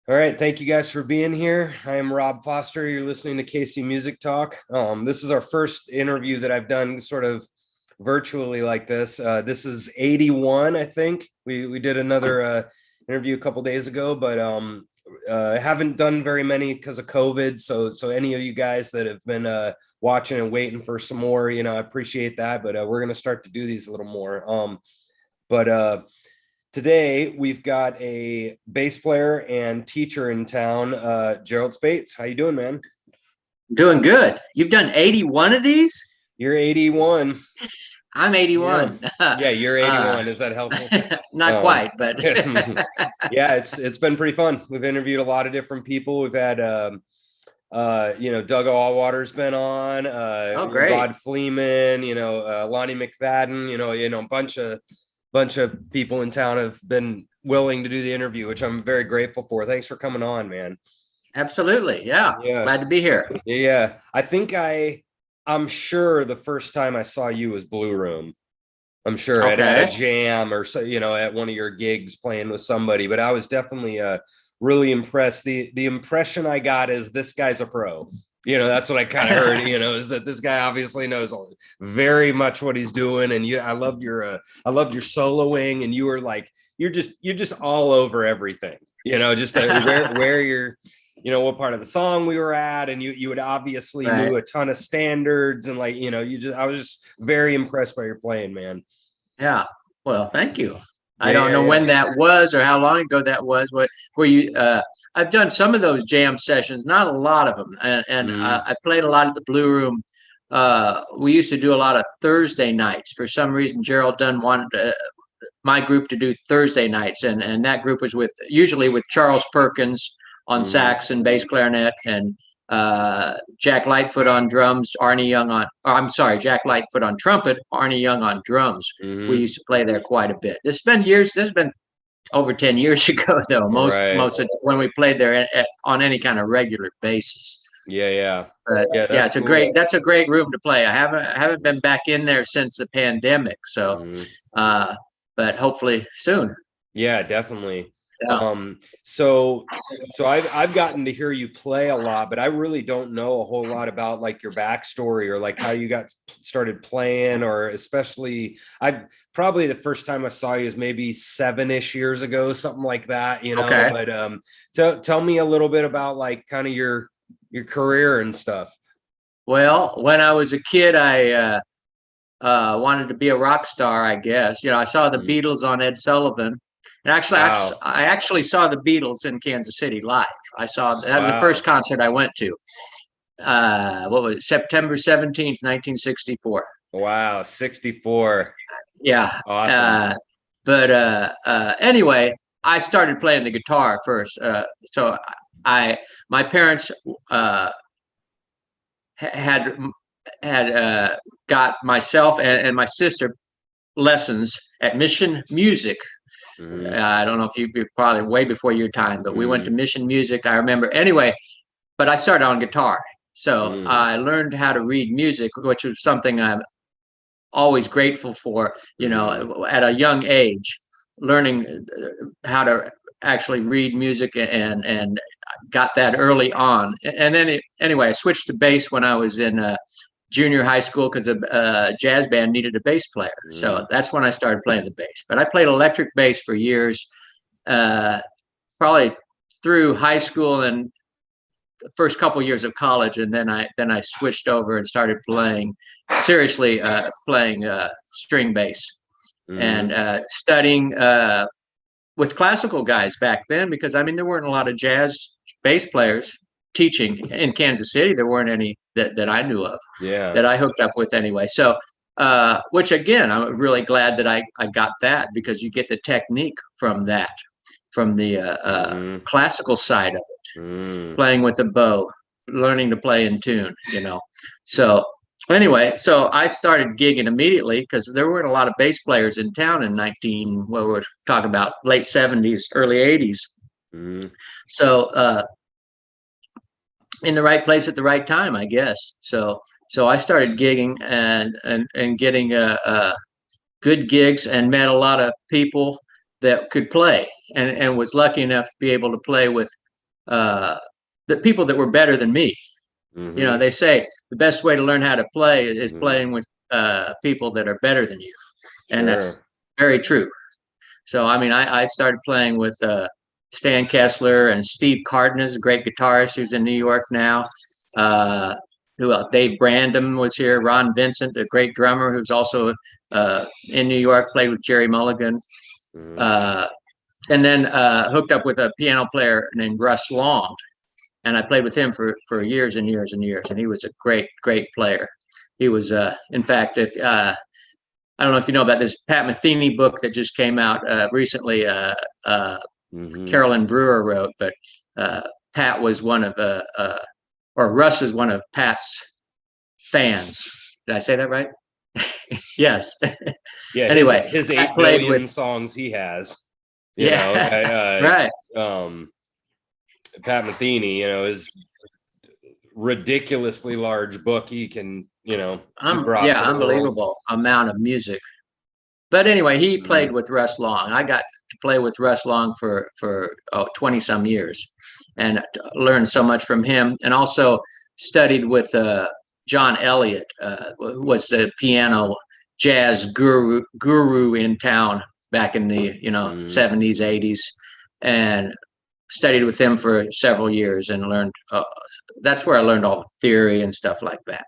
All right, thank you guys for being here. I am Rob Foster. You're listening to KC Music Talk. This is our first interview that I've done sort of virtually like this. This is 81, I think. We did another interview a couple days ago, but haven't done very many because of COVID. So any of you guys that have been watching and waiting for some more, I appreciate that. But we're gonna start to do these a little more. But today we've got a bass player and teacher in town, Gerald Spaits. How you doing, man? Doing good. You've done 81 of these? You're 81. I'm Yeah. 81. Yeah, you're uh, 81. Is that helpful? Not Um, quite, but yeah, it's been pretty fun. We've interviewed a lot of different people. We've had Doug Allwater's been on, oh, great. Rod Fleeman, Lonnie McFadden, a bunch of people in town have been willing to do the interview, which I'm very grateful for. Thanks for coming on, man. Absolutely. Yeah. Yeah. Glad to be here. Yeah. I'm sure the first time I saw you was Blue Room. I'm sure at a Okay. jam or so, at one of your gigs playing with somebody, but I was definitely really impressed. The impression I got is this guy's a pro. That's what I kind of heard, is that this guy obviously knows very much what he's doing. And I loved your soloing, and you were like, you're just all over everything, just where you're, what part of the song we were at. And you would obviously Right. knew a ton of standards, and I was just very impressed by your playing, man. Yeah. Well, thank you. I Yeah, don't yeah, know when yeah. that was or how long ago that was. What were you? I've done some of those jam sessions, not a lot of them, and Mm, I played a lot at the Blue Room. We used to do a lot of Thursday nights. For some reason, Gerald Dunn wanted my group to do Thursday nights, and that group was usually with Charles Perkins on mm, sax and bass clarinet, and Jack Lightfoot on drums, Arnie Young on. Oh, I'm sorry, Jack Lightfoot on trumpet, Arnie Young on drums. We mm. used to play there quite a bit. This has been years. This has been over 10 years ago, though. Right. Most of when we played there on any kind of regular basis. Yeah, yeah. But Yeah, yeah, that's cool. that's a great room to play. I haven't been back in there since the pandemic, so Mm. uh, but hopefully soon. Yeah, definitely. Yeah. So I've gotten to hear you play a lot, but I really don't know a whole lot about like your backstory or like how you got started playing, or especially I probably the first time I saw you is maybe 7-ish years ago, something like that, Okay. but tell me a little bit about like kind of your career and stuff. Well, when I was a kid, I wanted to be a rock star, I guess. I saw the Mm. Beatles on Ed Sullivan. And Wow. I actually saw the Beatles in Kansas City live. That was the first Wow. concert I went to. What was it? September 17th, 1964. Wow. 64. Yeah. Awesome. Anyway, I started playing the guitar first. So I, my parents uh, had got myself and my sister lessons at Mission Music. Mm, I don't know if you're probably way before your time, but we went to mm, Mission Music. I remember anyway, but I started on guitar. So mm, I learned how to read music, which was something I'm always grateful for, mm, at a young age, learning how to actually read music and got that early on. And then anyway, I switched to bass when I was in junior high school because a jazz band needed a bass player. So mm. that's when I started playing the bass. But I played electric bass for years, uh, probably through high school and the first couple of years of college, and then I switched over and started playing seriously, playing string bass and Mm. studying with classical guys back then, because I mean there weren't a lot of jazz bass players teaching in Kansas City. There weren't any that I knew of, Yeah. that I hooked up with anyway. So, which again, I'm really glad that I got that, because you get the technique from that, from the Mm, classical side of it, mm, playing with the bow, learning to play in tune. So anyway, so I started gigging immediately because there weren't a lot of bass players in town in well, we're talking about late 70s, early 80s. mm, So in the right place at the right time, I guess. So I started gigging and getting good gigs, and met a lot of people that could play, and was lucky enough to be able to play with the people that were better than me. You know, they say the best way to learn how to play is playing with people that are better than you, and that's very true. So I mean, I started playing with Stan Kessler and Steve Cardenas, a great guitarist who's in New York now. Who else? Dave Brandon was here. Ron Vincent, a great drummer who's also in New York, played with Jerry Mulligan. And then hooked up with a piano player named Russ Long. And I played with him for years and years and years. And he was a great, great player. He was, in fact, I don't know if you know about this Pat Metheny book that just came out recently. Carolyn Brewer wrote, but Pat was one of or Russ is one of Pat's fans. Did I say that right? Yes. Yeah. Anyway, his 8 billion songs he has. You know, right. Pat Metheny, is ridiculously large book. He can, unbelievable amount of music. But anyway, he played with Russ Long. I got to play with Russ Long for 20 some years, and learned so much from him, and also studied with John Elliott, who was the piano jazz guru in town back in the 70s, 80s, and studied with him for several years and learned. That's where I learned all the theory and stuff like that.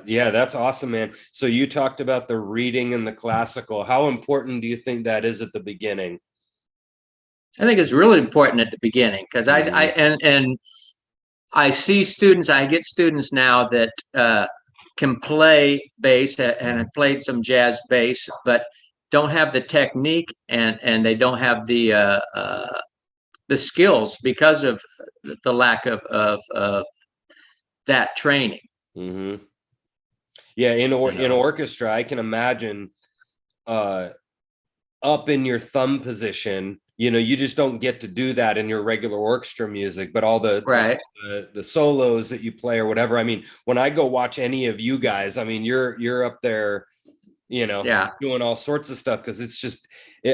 Yeah, that's awesome, man. So you talked about the reading and the classical. How important do you think that is at the beginning? I think it's really important at the beginning, because I see students. I get students now that can play bass and have played some jazz bass, but don't have the technique and they don't have the skills because of the lack of that training. Yeah, in orchestra, I can imagine up in your thumb position, you just don't get to do that in your regular orchestra music, but all the solos that you play or whatever. I mean, when I go watch any of you guys, I mean, you're up there, doing all sorts of stuff, because it's just,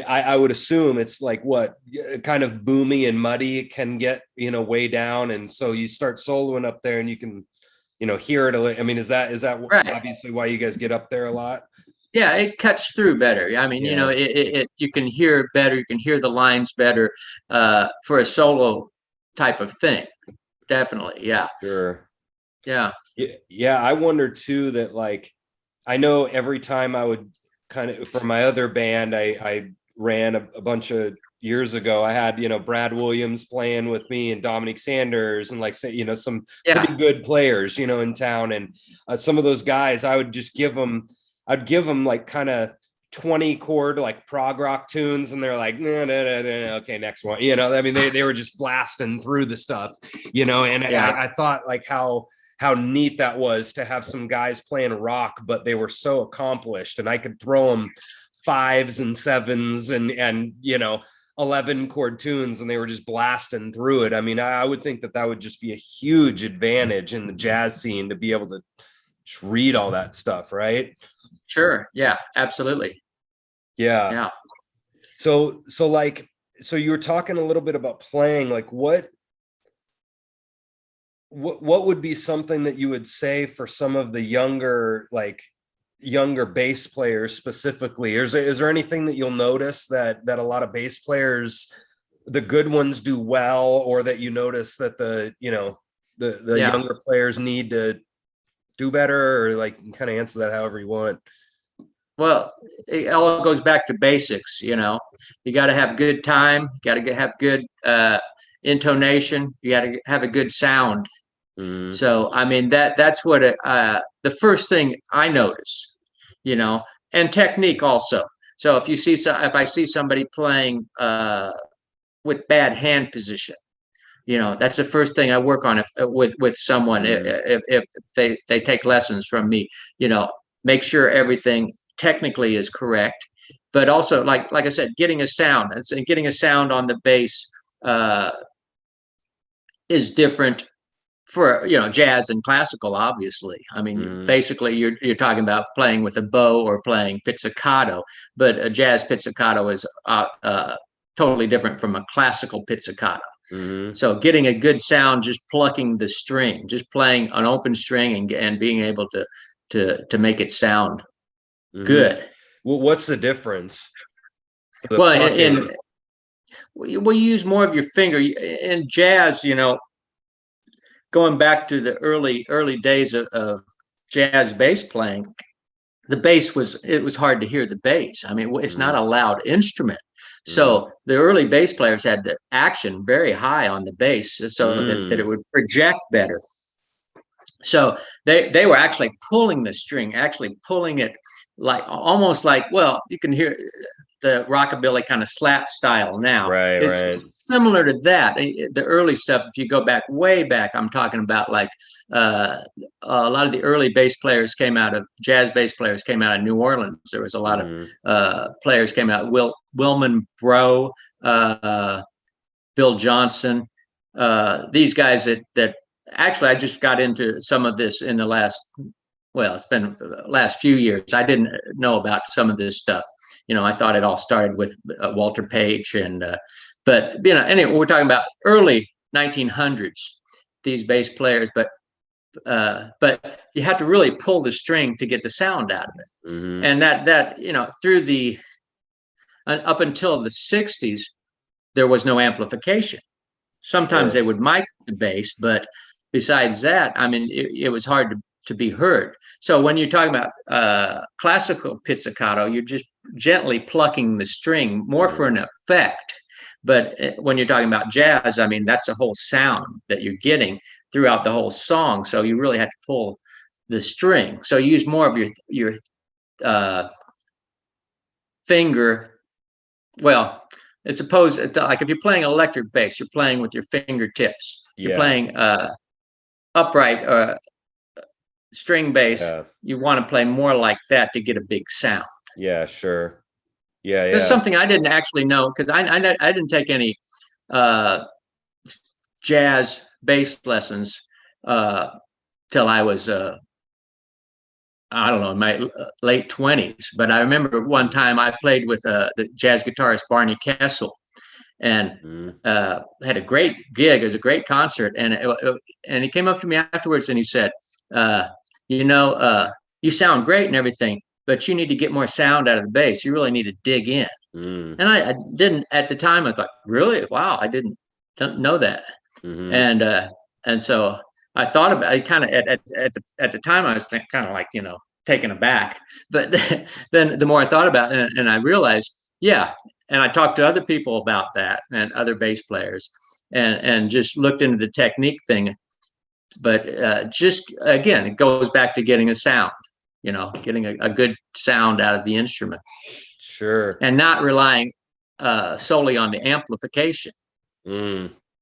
I would assume it's like what kind of boomy and muddy it can get, way down. And so you start soloing up there and you can, hear it. I mean, is that obviously why you guys get up there a lot? Yeah, it cuts through better. I mean, you can hear better. You can hear the lines better for a solo type of thing. Definitely. Yeah. Sure. Yeah. Yeah. I wonder too that, like, I know every time I would kind of, for my other band, I ran a bunch of years ago, I had, Brad Williams playing with me and Dominic Sanders and, like, say, some pretty good players, in town. And some of those guys, I'd give them like kind of 20 chord, like prog rock tunes. And they're like, no, okay, next one. I mean, they were just blasting through the stuff, and I thought, like, how neat that was to have some guys playing rock, but they were so accomplished, and I could throw them 5s and 7s and 11 chord tunes, and they were just blasting through it. I mean, I would think that would just be a huge advantage in the jazz scene to be able to just read all that stuff, right? Sure. Yeah, absolutely. Yeah. So you were talking a little bit about playing, like what would be something that you would say for some of the younger bass players specifically? Is there anything that you'll notice that a lot of bass players, the good ones, do well, or that you notice that the younger players need to do better, or, like, kind of answer that however you want? Well, it all goes back to basics. You got to have good time. You got to have good intonation. You got to have a good sound. So, I mean, that's what the first thing I notice, and technique also. So if I see somebody playing with bad hand position, that's the first thing I work on with someone. If they take lessons from me, make sure everything technically is correct, but also, like I said, getting a sound on the bass is different for jazz and classical, obviously. I mean, basically you're talking about playing with a bow or playing pizzicato, but a jazz pizzicato is totally different from a classical pizzicato. Mm-hmm. So getting a good sound, just plucking the string, just playing an open string and being able to make it sound good. Well, what's the difference? Well, we use more of your finger in jazz. Going back to the early days of jazz bass playing, the bass was hard to hear the bass. I mean, it's not a loud instrument. So the early bass players had the action very high on the bass so that it would project better. So they were actually pulling the string, actually pulling it like almost like, well, you can hear the rockabilly kind of slap style now. Right. Similar to that. The early stuff, if you go back way back, I'm talking about like a lot of the early bass players jazz bass players came out of New Orleans. There was a lot of players came out. Wilman Bro, Bill Johnson, these guys that actually I just got into some of this in it's been the last few years. I didn't know about some of this stuff. I thought it all started with Walter Page but anyway, we're talking about early 1900s, these bass players, but you have to really pull the string to get the sound out of it. And that through the up until the 60s, there was no amplification. Sometimes they would mic the bass, but besides that, I mean, it was hard to be heard. So when you're talking about classical pizzicato, you're just gently plucking the string more for an effect. But when you're talking about jazz, I mean, that's the whole sound that you're getting throughout the whole song. So you really have to pull the string. So you use more of your finger. Well, it's opposed to, like if you're playing electric bass, you're playing with your fingertips. You're playing upright string bass. You want to play more like that to get a big sound. Yeah, sure. Yeah. That's something I didn't actually know, because I didn't take any jazz bass lessons till I was I don't know, in my late 20s. But I remember one time I played with the jazz guitarist Barney Kessel, and had a great gig. It was a great concert, and he came up to me afterwards and he said, you sound great and everything, but you need to get more sound out of the bass. You really need to dig in. And I didn't at the time. I thought, really? Wow, I didn't know that. And so I thought about it kind of at the time. I was kind of like, taken aback. But then the more I thought about it, and I realized, yeah. And I talked to other people about that and other bass players, and just looked into the technique thing. But just again, it goes back to getting a sound. Getting a good sound out of the instrument. Sure. And not relying solely on the amplification.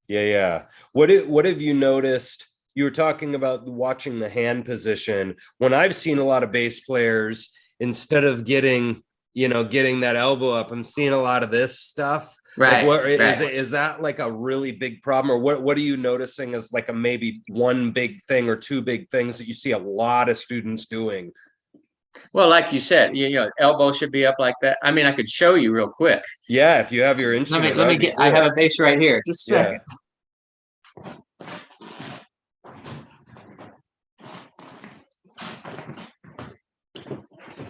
Yeah. What have you noticed? You were talking about watching the hand position. When I've seen a lot of bass players, instead of getting that elbow up, I'm seeing a lot of this stuff. Right. Like is that like a really big problem, or what are you noticing as like a maybe one big thing or two big things that you see a lot of students doing? Well, like you said, elbow should be up like that. I mean, I could show you real quick. Yeah, if you have your instrument. Let me get. Cool. I have a bass right here. Just a second.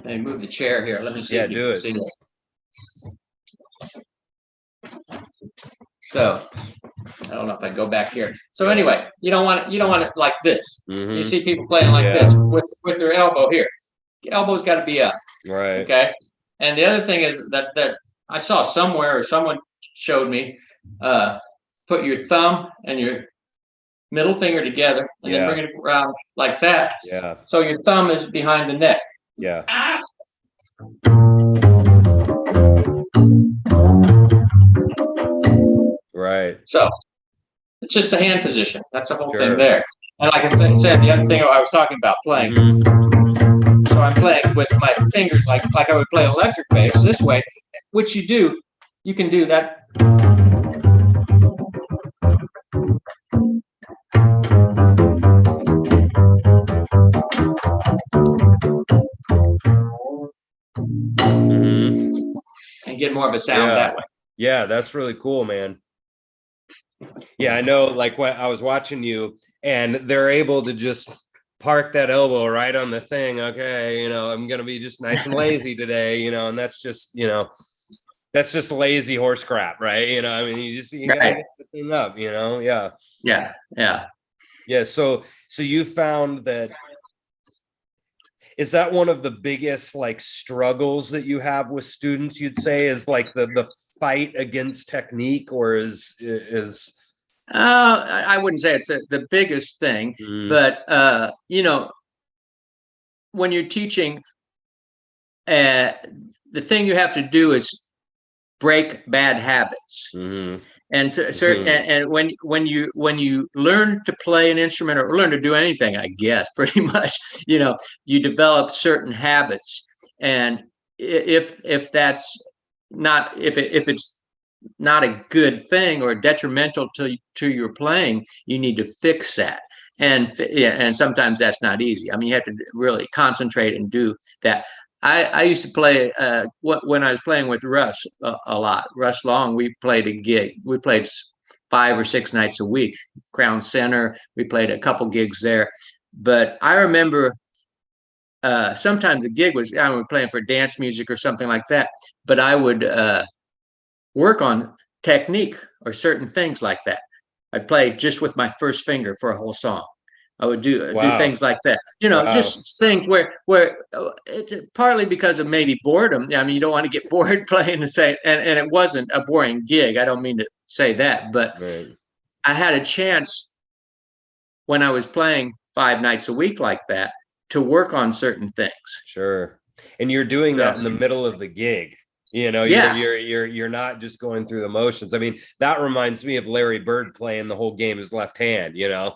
Let me move the chair here. Let me see. Yeah, do it. See that. So I don't know if I go back here. So anyway, you don't want it like this. You see people playing like this with their elbow here. The elbow's got to be up. Right. Okay. And the other thing is that I saw somewhere, or someone showed me, put your thumb and your middle finger together, and then bring it around like that. Yeah. So your thumb is behind the neck. Yeah. Right. So it's just a hand position. That's the whole thing there. And like I said, the other thing I was talking about playing. So I'm playing with my fingers like I would play electric bass this way, which you can do that. And get more of a sound that way. Yeah, that's really cool, man. Yeah, I know, like when I was watching you and they're able to just park that elbow right on the thing. Okay, I'm gonna be just nice and lazy today, and that's just, that's just lazy horse crap, right? I mean, you gotta Right. get the thing up, yeah. Yeah. Yeah. Yeah. So you found that, is that one of the biggest like struggles that you have with students, you'd say, is like the fight against technique, or is I wouldn't say it's the biggest thing, mm, but when you're teaching, uh, the thing you have to do is break bad habits. mm-hmm, And so, mm-hmm, and when you learn to play an instrument or learn to do anything, I guess pretty much, you develop certain habits, and if that's not if it's not a good thing or detrimental to your playing, you need to fix that. And yeah, and sometimes that's not easy. I mean, you have to really concentrate and do that. I used to play when I was playing with Russ a lot. Russ Long, we played a gig. We played 5 or 6 nights a week. Crown Center. We played a couple gigs there. But I remember sometimes the gig was, I was playing for dance music or something like that. But I would work on technique or certain things like that. I'd play just with my first finger for a whole song. I would do wow, things like that. wow, Just things where it's partly because of maybe boredom. I mean, you don't want to get bored playing and say, and it wasn't a boring gig. I don't mean to say that, but right, I had a chance when I was playing 5 nights a week like that to work on certain things. sure. And you're doing So that in the middle of the gig. You're yeah, you're not just going through the motions. I mean, that reminds me of Larry Bird playing the whole game his left hand. yeah,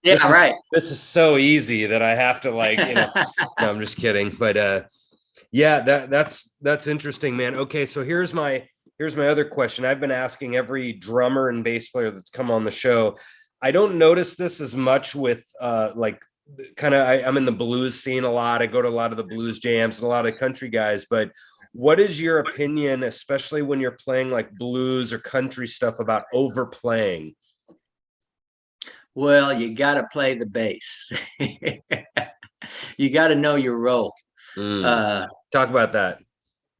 right. This is so easy that I have to, like, no, I'm just kidding. But yeah, that's interesting, man. Okay, so here's my other question. I've been asking every drummer and bass player that's come on the show. I don't notice this as much with like kind of, I'm in the blues scene a lot. I go to a lot of the blues jams and a lot of country guys, but what is your opinion, especially when you're playing like blues or country stuff, about overplaying? Well, you got to play the bass. You got to know your role. Mm. Uh, Talk about that.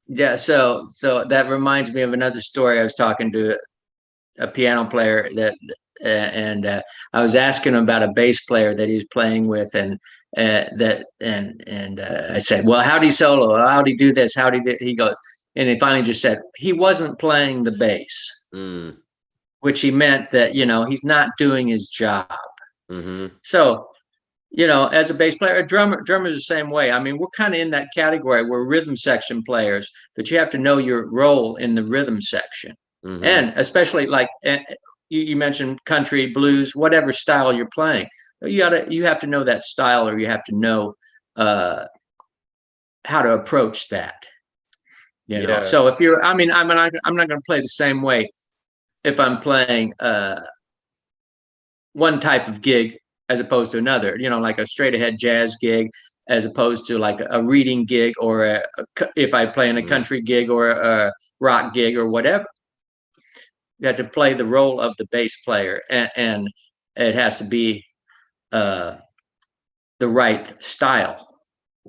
yeah, so that reminds me of another story. I was talking to a piano player and I was asking him about a bass player that he's playing with, and I said, "Well, how do you solo? How do you do this? How do you do?" He goes, and he finally just said he wasn't playing the bass, Mm. which he meant that he's not doing his job. Mm-hmm. So as a bass player, a drummer is the same way. I mean, we're kind of in that category. We're rhythm section players, but you have to know your role in the rhythm section. Mm-hmm. And especially like you mentioned country, blues, whatever style you're playing, you have to know that style, or you have to know uh, how to approach that. Yeah, So if you're, I mean, I'm not going to play the same way if I'm playing one type of gig as opposed to another, like a straight ahead jazz gig as opposed to like a reading gig, or if I play in a mm, country gig or a rock gig or whatever. You have to play the role of the bass player, and it has to be uh, the right style.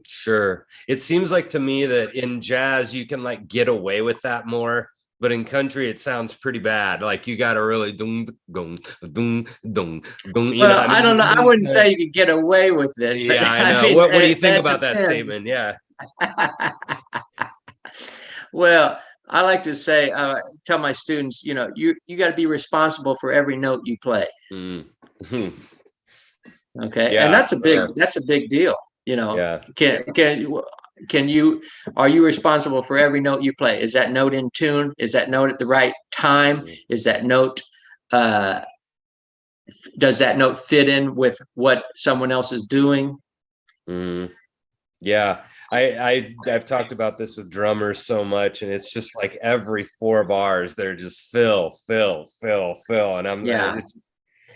sure. It seems like to me that in jazz you can like get away with that more, but in country it sounds pretty bad. Like you got to really dung dung dung dung dung. Well, I I mean, don't just know. I really wouldn't kind of. say you could get away with it, but Yeah, I I know. mean, What do you think that about that depends. statement? Yeah. Well, I like to say, tell my students, you got to be responsible for every note you play. Mm. Okay, and Yeah. that's a big deal. Yeah. Can you are you responsible for every note you play? Is that note in tune? Is that note at the right time? Mm. Is that note uh, does that note fit in with what someone else is doing? Mm. Yeah, I've talked about this with drummers so much, and it's just like every 4 bars they're just fill, fill, fill, fill, and Yeah,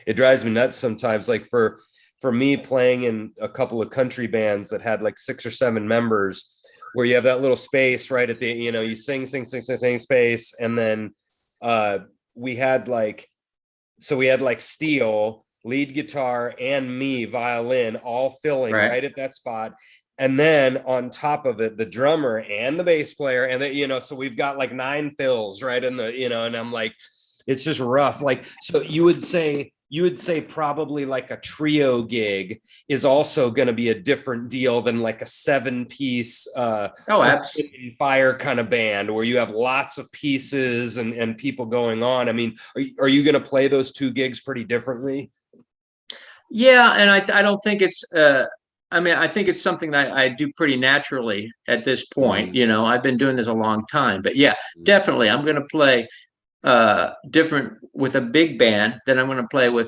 it drives me nuts sometimes. Like for me playing in a couple of country bands that had like 6 or 7 members, where you have that little space right at the, you sing, sing, sing, sing, sing space, and then we had like, so we had like steel, lead guitar, and me, violin, all filling Right. right at that spot. And then on top of it, the drummer and the bass player, and the, you know, so we've got like 9 fills right in the, you know, and I'm like, it's just rough. Like, so you would say probably like a trio gig is also going to be a different deal than like a 7-piece Oh, absolutely. fire kind of band where you have lots of pieces and people going on. I mean, are you going to play those 2 gigs pretty differently? Yeah, and I don't think it's I mean, I think it's something that I do pretty naturally at this point. Mm-hmm. You know, I've been doing this a long time. But yeah, definitely I'm going to play different with a big band than I'm going to play with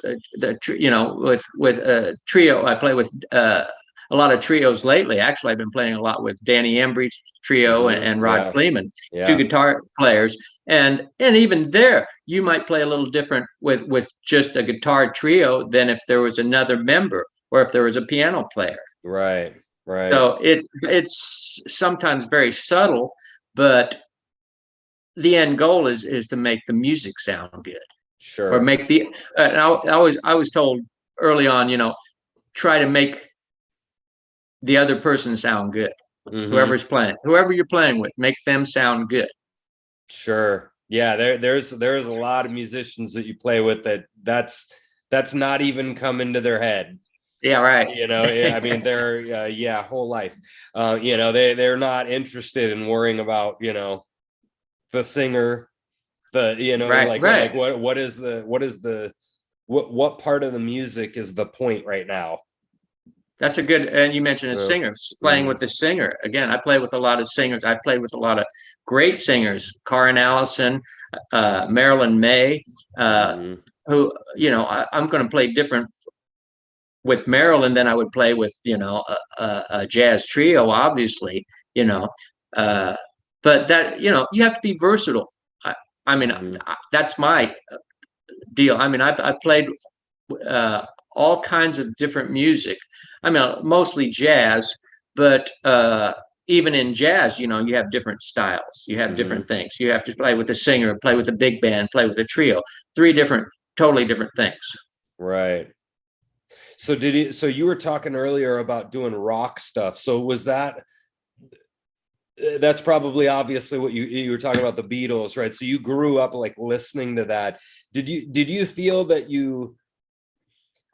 you know, with a trio. I play with a lot of trios lately. Actually, I've been playing a lot with Danny Embry's trio and Rod Yeah. Fleeman, 2 Yeah. guitar players. And even there, you might play a little different with just a guitar trio than if there was another member or if there was a piano player. Right. Right. So it's sometimes very subtle, but the end goal is to make the music sound good, or Sure. make the and I was told early on, you know, try to make the other person sound good. Mm-hmm. Whoever you're playing with, make them sound good. Sure. Yeah, there's a lot of musicians that you play with that's not even come into their head. Yeah, right. You know, I mean, they're yeah, whole life. You know, they're not interested in worrying about, you know, the singer, the, you know, Right, like right. what part of the music is the point right now? That's a good, and you mentioned a Yeah. singer, playing Mm-hmm. with the singer. Again, I play with a lot of singers. I played with a lot of great singers, Karin Allison, Marilyn May, uh, Mm-hmm. who, you know, I'm going to play different with Marilyn than I would play with, you know, a jazz trio, obviously, you know. Uh, but that, you know, you have to be versatile. I mean, Mm-hmm. that's my deal. I mean, I played uh, all kinds of different music. I mean, mostly jazz, but even in jazz, you know, you have different styles. You have Mm-hmm. different things. You have to play with a singer, play with a big band, play with a trio. 3 different, totally different things. Right. So you were talking earlier about doing rock stuff. So was that's probably obviously what you were talking about, the Beatles, right? So you grew up like listening to that. Did you feel that you,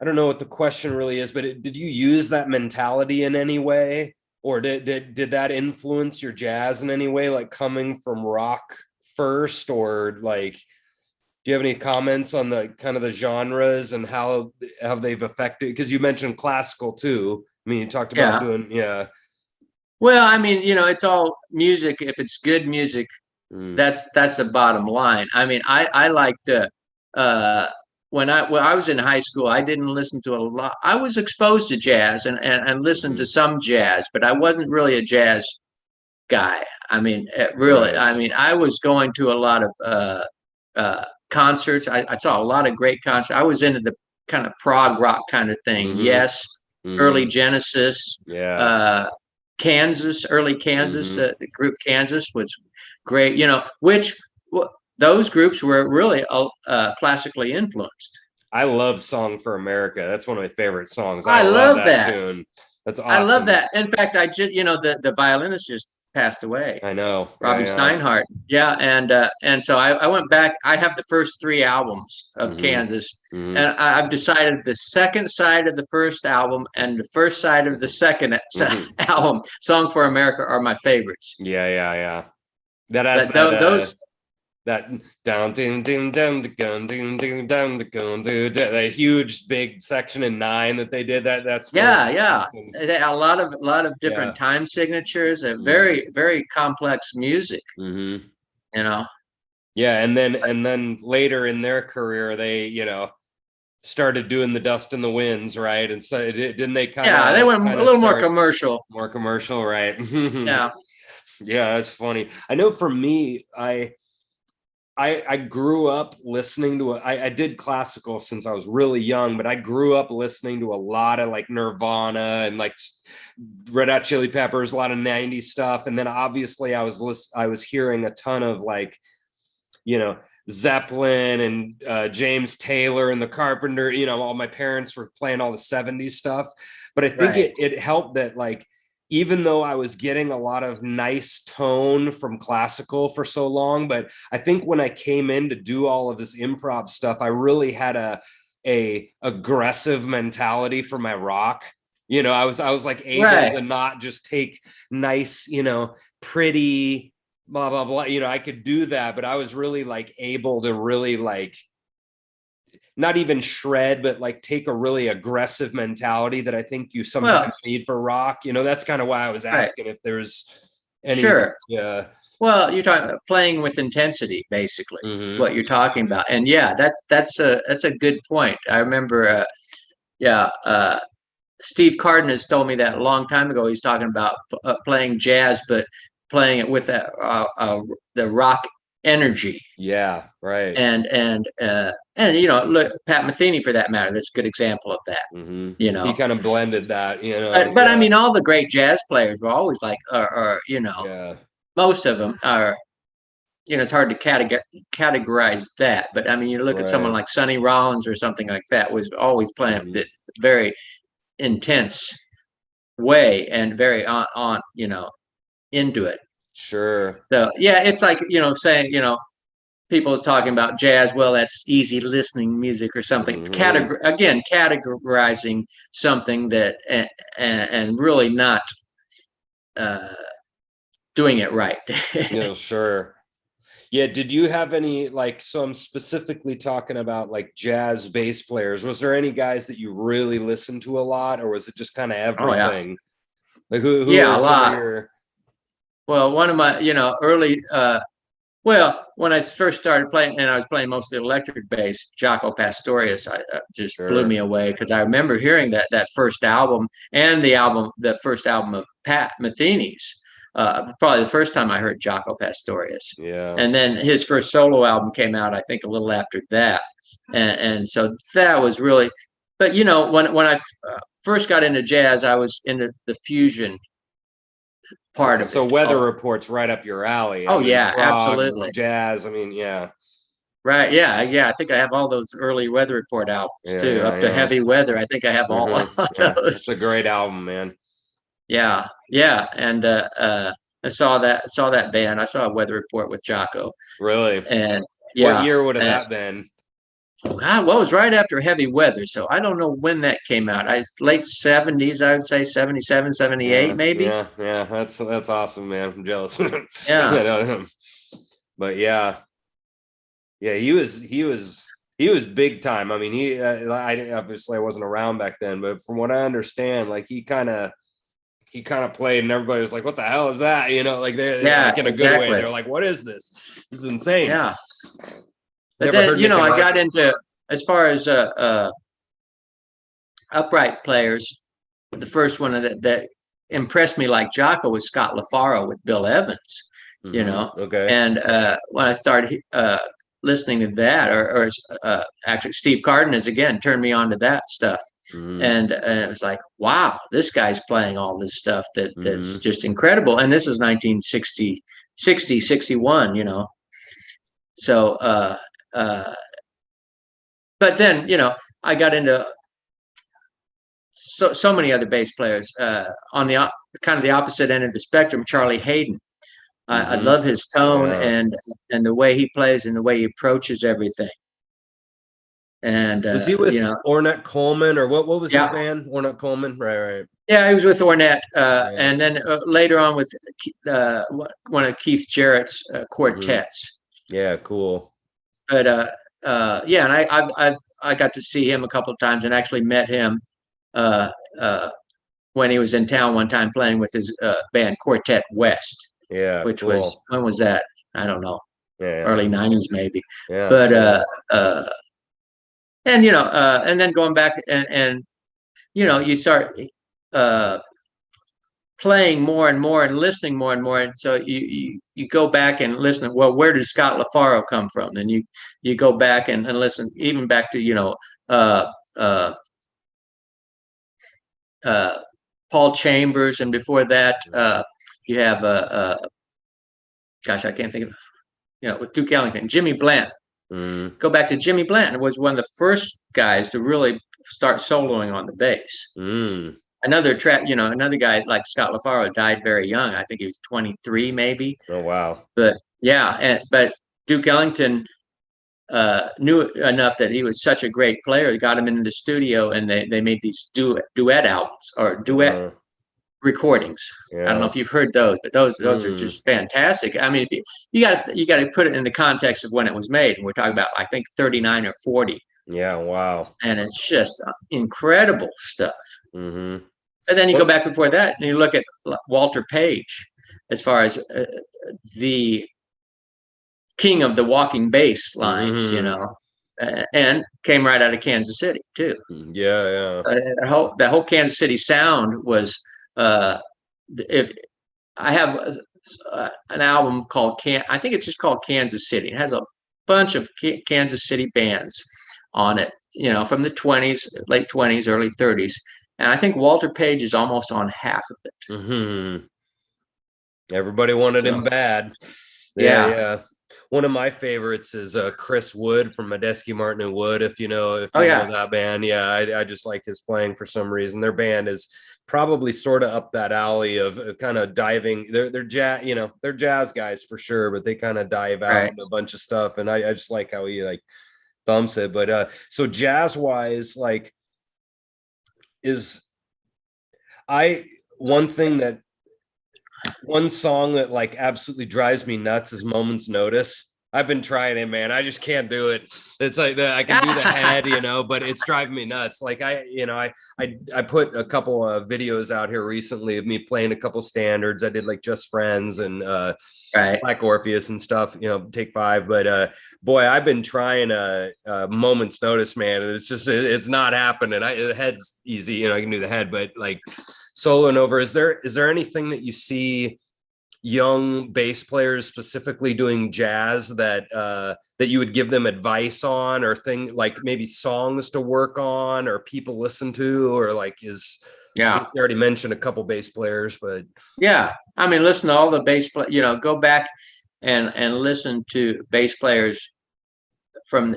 I don't know what the question really is, but did you use that mentality in any way? Or did that influence your jazz in any way, like coming from rock first? Or like, do you have any comments on the kind of the genres and how they've affected? Because you mentioned classical too. I mean, you talked about Yeah. doing, yeah. Well, I mean, you know, it's all music. If it's good music, Mm, that's the bottom line. I mean, I liked uh when I was in high school, I didn't listen to a lot. I was exposed to jazz and listened to mhm. some jazz, but I wasn't really a jazz guy. I mean, really, Right. I mean, I was going to a lot of concerts. I saw a lot of great concerts. I was into the kind of prog rock kind of thing. Mm-hmm. Yes, early Mm-hmm. Genesis, Yeah. uh, Kansas, early Kansas. Mm-hmm. The group Kansas was great. You know, which those groups were really classically influenced. I love Song for America. That's one of my favorite songs. I I love love that that. tune. That's I love awesome. that. In fact, I just, you know, the violinist just passed away. I know. Robbie Yeah. Steinhardt. Yeah, and so I went back. I have the first 3 albums of Mm-hmm. Kansas, Mm-hmm. and I've decided the second side of the first album and the first side of the second Mm-hmm. album, "Song for America," are my favorites. Yeah, yeah, yeah. That has But those, that down ding ding down the gun ding ding down the gun that huge big section in 9 that they did, that's really yeah, yeah, awesome. a lot of different Yeah. time signatures, Mm-hmm. very complex music. Mm-hmm. You know. Yeah, and then later in their career, they, you know, started doing the Dust in the Winds, right? And so didn't they kind Yeah, they of went a little more start commercial. more commercial, right? Yeah. Yeah, that's funny. I know for me, I grew up listening to I did classical since I was really young, but I grew up listening to a lot of like Nirvana and like Red Hot Chili Peppers, a lot of 90s stuff. And then obviously I was hearing a ton of like, you know, Zeppelin and James Taylor and the Carpenter, all my parents were playing all the 70s stuff. But I think it helped that, like, even though I was getting a lot of nice tone from classical for so long, but I think when I came in to do all of this improv stuff, I really had a aggressive mentality for my rock. I was like able to not just take nice, pretty blah blah blah. I could do that, but I was really like able to really like not even shred, but like take a really aggressive mentality that I think you sometimes need for rock. That's kind of why I was asking if there's any. Sure. Yeah. Well, you're talking about playing with intensity, basically, what you're talking about. And yeah, that's a good point. I remember, Steve Cardenas told me that a long time ago. He's talking about playing jazz, but playing it with the rock energy. Yeah, right. And look, Pat Metheny, for that matter, that's a good example of that. He kind of blended that, But I mean, all the great jazz players were always like, most of them are, it's hard to categorize that. But I mean, you look at someone like Sonny Rollins or something like that, was always playing very intense way and very on into it. Sure. So yeah, it's like, saying, people talking about jazz, well, that's easy listening music or something. Categorizing something that and really not doing it right. Sure. Yeah, did you have any, like, so I'm specifically talking about like jazz bass players. Was there any guys that you really listened to a lot, or was it just kind of everything? Like who a lot. Well, one of my, early when I first started playing, and I was playing mostly electric bass, Jaco Pastorius just blew me away, because I remember hearing that first album and the first album of Pat Metheny's. Probably the first time I heard Jaco Pastorius. Yeah. And then his first solo album came out, I think, a little after that. And so that was really, but when I first got into jazz, I was into the fusion part of it. So Weather Report's right up your alley. Absolutely. Jazz. I mean, yeah. Right. Yeah. I think I have all those early Weather Report albums too, up to Heavy Weather. I think I have all of those. It's a great album, man. Yeah. And I saw that band. I saw a Weather Report with Jaco. Really? And what year would have that been? Well, it was right after Heavy Weather, so I don't know when that came out. Late 70s, I would say 77, 78, maybe. Yeah, that's awesome, man. I'm jealous. Yeah. But yeah, he was big time. I mean, I obviously I wasn't around back then, but from what I understand, like he kind of played, and everybody was like, "What the hell is that?" Like they're like, in a good way. They're like, "What is this? This is insane." Yeah. But then, I got into, as far as upright players, the first one that impressed me like Jaco was Scott LaFaro with Bill Evans, Okay. And when I started listening to that, or actually Steve Cardenas again turned me on to that stuff. And it was like, wow, this guy's playing all this stuff that's just incredible. And this was 1960, 61, So, but then, I got into so many other bass players on the kind of the opposite end of the spectrum. Charlie Hayden, I love his tone and the way he plays and the way he approaches everything. And was he with Ornette Coleman, or what was his band? Ornette Coleman, right? Yeah, he was with Ornette, and then later on with one of Keith Jarrett's quartets. Yeah, cool. But and I got to see him a couple of times, and actually met him when he was in town one time playing with his band Quartet West. Yeah, which was, when was that? I don't know. Early 90s maybe. Yeah. But and and then going back and you start playing more and more and listening more and more, and so you go back and listen. Well, where did Scott LaFaro come from? And you go back and listen, even back to Paul Chambers, and before that you have gosh, I can't think of with Duke Ellington, Jimmy Blunt. Mm, Go back to Jimmy Blanton, was one of the first guys to really start soloing on the bass. mm. Another guy like Scott LaFaro died very young. I think he was 23 maybe. Oh, wow. But yeah, but Duke Ellington knew enough that he was such a great player. They got him into the studio, and they made these duet albums or duet Uh, recordings. I don't know yeah. if you've heard those, but those are Mm, just fantastic. I mean, if you got to put it in the context of when it was made, and we're talking about I think 39 or 40, yeah. Wow. and it's just incredible stuff. Mm-hmm. And then you go Well, back before that, and you look at Walter Page, as far as the king of the walking bass lines, mm-hmm. and came right out of Kansas City too. Yeah, yeah. That whole Kansas City sound was. If I have an album called I think it's just called Kansas City. It has a bunch of Kansas City bands on it, from the 20s, late 20s, early 30s, and I think Walter Page is almost on half of it. Mm-hmm. Everybody wanted him So bad. Yeah, yeah, yeah. One of my favorites is Chris Wood from Medeski, Martin and Wood. If oh you know yeah, that band, yeah, I just like his playing for some reason. Their band is probably sort of up that alley of kind of diving. They're jazz, they're jazz guys for sure, but they kind of dive out right. into a bunch of stuff. And I just like how he like thumps it. But so jazz wise, like is I one thing that one song that like absolutely drives me nuts is Moment's Notice. I've been trying it, man. I just can't do it. It's like I can do the head, but it's driving me nuts. Like I put a couple of videos out here recently of me playing a couple standards. I did like Just Friends and Right. Black Orpheus and stuff, Take Five. But boy, I've been trying a Moment's Notice, man, and it's not happening. The head's easy, I can do the head, but like soloing over. Is there anything that you see young bass players specifically doing jazz that you would give them advice on, or thing like maybe songs to work on or people listen to, or like I Yeah. think you already mentioned a couple bass players, but Yeah. I mean, listen to all the bass go back and listen to bass players from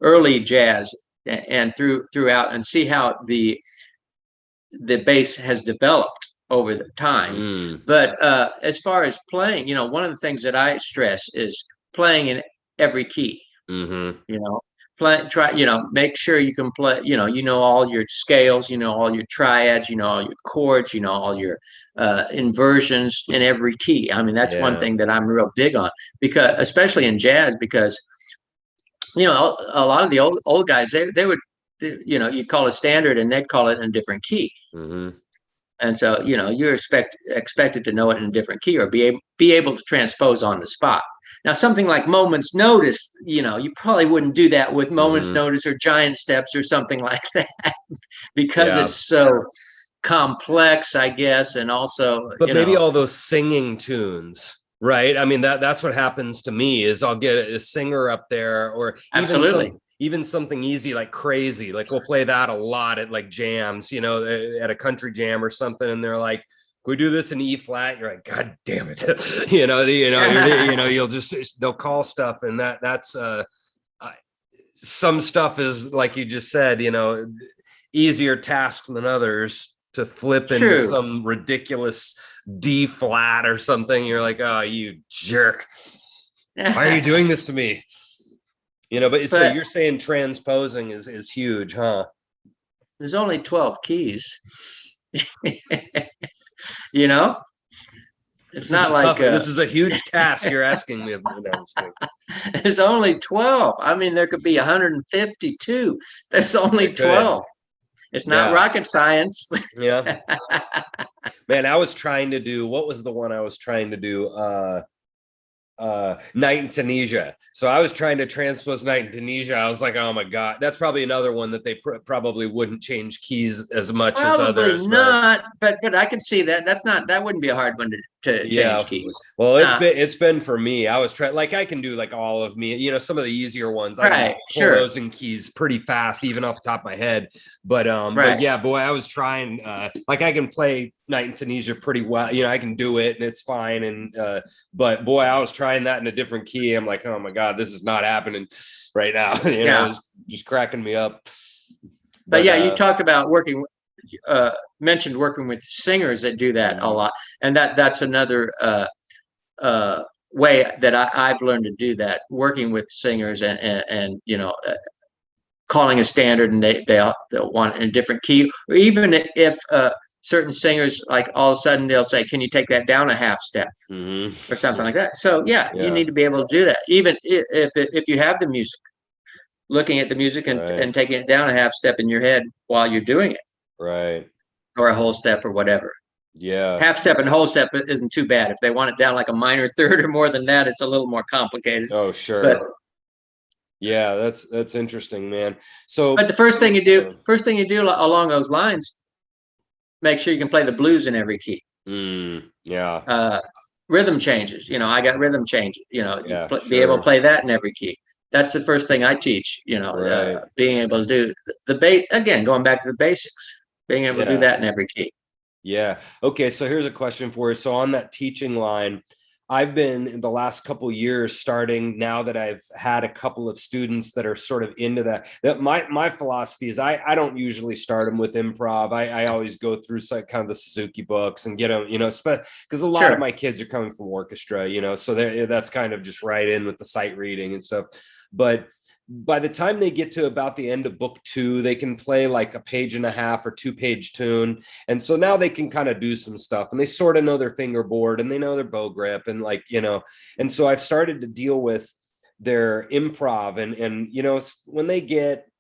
early jazz and throughout, and see how the bass has developed over the time. But as far as playing, one of the things that I stress is playing in every key. mm-hmm. Make sure you can play, all your scales, all your triads, all your chords, all your inversions in every key. I mean, that's one Yeah. thing that I'm real big on, because especially in jazz, because a lot of the old guys, they would, you'd call a standard and they'd call it in a different key. Mm-hmm. And so, you're expected to know it in a different key, or be able to transpose on the spot. Now, something like Moment's Notice, you probably wouldn't do that with Moment's Mm-hmm. Notice or Giant Steps or something like that, because Yeah. it's so complex, I guess, and also, But maybe all those singing tunes, right? I mean, that's what happens to me is I'll get a singer up there, or absolutely. even something easy like Crazy. Like we'll play that a lot at like jams, at a country jam or something, and they're like, "Can we do this in E flat?" You're like, "God damn it!" They'll call stuff, and that's some stuff is like you just said, easier tasks than others to flip into True. some ridiculous D flat or something. You're like, "Oh, you jerk. Why are you doing this to me?" But so you're saying transposing is huge, huh? There's only 12 keys. It's not like this is a huge task you're asking me. There's only 12. I mean, there could be 152. There's only 12. It's not rocket science. Yeah. Man, I was trying to do, what was the one I was trying to do? Night in Tunisia. So I was trying to transpose Night in Tunisia. I was like, oh my God, that's probably another one that they probably wouldn't change keys as much as others. Probably not, but I can see that. That wouldn't be a hard one to change keys. Well, it's been for me. I was trying, like, I can do like all of me, some of the easier ones. I can pull those in keys pretty fast, even off the top of my head. But yeah, boy, I was trying. Like, I can play Night in Tunisia pretty well. I can do it and it's fine. And but boy, I was trying that in a different key. I'm like, oh my god, this is not happening right now. It's just cracking me up. But yeah, you talked about mentioned working with singers that do that a lot, and that's another way that I've learned to do that, working with singers and calling a standard, and they'll want in a different key, or even if certain singers, like, all of a sudden they'll say, can you take that down a half step or something like that. So you need to be able to do that, even if you have the music, looking at the music and taking it down a half step in your head while you're doing it. Right. Or a whole step or whatever. Yeah. Half step and whole step isn't too bad. If they want it down like a minor third or more than that, it's a little more complicated. Oh, sure. But yeah, that's interesting, man. So, but the first thing you do along those lines, make sure you can play the blues in every key. Yeah. Rhythm changes. I got rhythm changes. Be able to play that in every key. That's the first thing I teach. Being able to do the base, again, going back to the basics. Being able to do that in every key. Yeah. Okay. So here's a question for you. So on that teaching line, I've been in the last couple of years, starting now that I've had a couple of students that are sort of into that my philosophy is I don't usually start them with improv. I always go through kind of the Suzuki books and get them, because a lot of my kids are coming from orchestra, so that's kind of just right in with the sight reading and stuff. But by the time they get to about the end of book 2, they can play like a page and a half or 2-page tune. And so now they can kind of do some stuff, and they sort of know their fingerboard and they know their bow grip, and and so I've started to deal with their improv and when they get